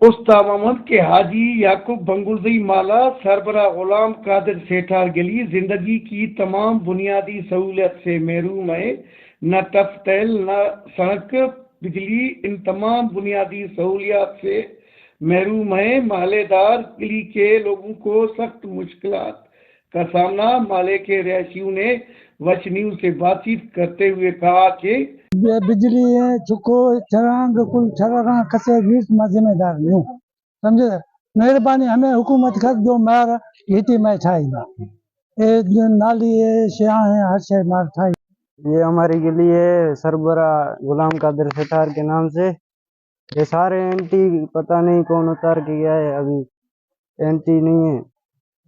उस्ताद मोहम्मद के हाजी याकूब बंगुल्दी माला सरबरा गुलाम कादिर सेठार गली जिंदगी की तमाम बुनियादी सहूलियत से महरूम है। न टफ्तैल न सड़क बिजली, इन तमाम बुनियादी सहूलियात से महरूम है। मालेदार गली के लोगों को सख्त मुश्किलात का सामना। माले के रहायशियों ने वश न्यूज से बातचीत करते हुए कहा कि बिजली है चुको छरान कुल छराना कसे बीस में जिम्मेदार नहीं हूँ, समझे। मेहरबानी हमें हुकूमत कर दो मार हिती में ठाईगा ए जो नाली है शिया है हर शे मार ठाई। ये हमारी गली है सरबरा गुलाम कादिर सेठार के नाम से। ये सारे एंटी पता नहीं कौन उतार के गया है, अभी एंटी नहीं है।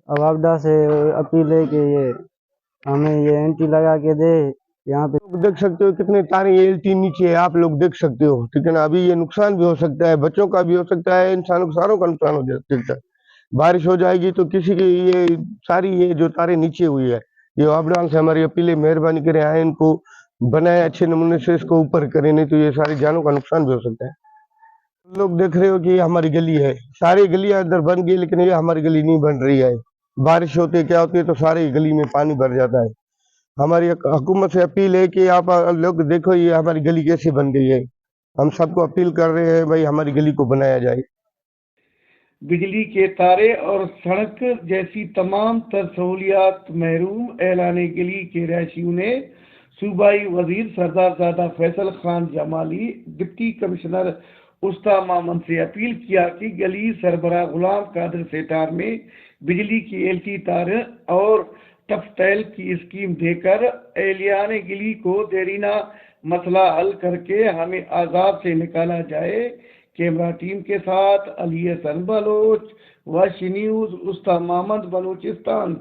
अब आपदा से अपील है कि ये हमें ये एंटी लगा के दे। यहाँ पे देख सकते हो कितने तारे एलटी नीचे है, आप लोग देख सकते हो, ठीक है ना। अभी ये नुकसान भी हो सकता है, बच्चों का भी हो सकता है, इंसानों को सारों का नुकसान हो सकता है। बारिश हो जाएगी तो किसी की ये सारी ये जो तारे नीचे हुई है, ये आपदान से हमारी अपील है, मेहरबानी करें आए इनको बनाए अच्छे नमूने से, इसको ऊपर करें, नहीं तो ये सारी जानों का नुकसान भी हो सकता है। लोग देख रहे हो कि ये हमारी गली है, सारी गलियां इधर बन गई, लेकिन ये हमारी गली नहीं बन रही है। बारिश होती है क्या होती है तो सारी गली में पानी भर जाता है। हमारी हुकूमत से अपील है कि आप लोग देखो ये हमारी गली कैसे बन गई है। हम सबको अपील कर रहे हैं भाई हमारी गली को बनाया जाए। बिजली के तारे और सड़क जैसी तमाम तर सहूलियात महरूम एलाने गली के रहायशियों ने सूबाई वजीर सरदारजादा फैसल खान जमाली, डिप्टी कमिश्नर उस्ताद मोहम्मद से अपील किया कि गली सरबरा गुलाम कादिर सेठार में बिजली की एलटी तार और टफ्तैल की स्कीम देकर एहलियाने गली को देरीना मसला हल करके हमें आजाद से निकाला जाए। कैमरा टीम के साथ अली हसन बलोच, वश न्यूज, उस्ताद मोहम्मद बलूचिस्तान।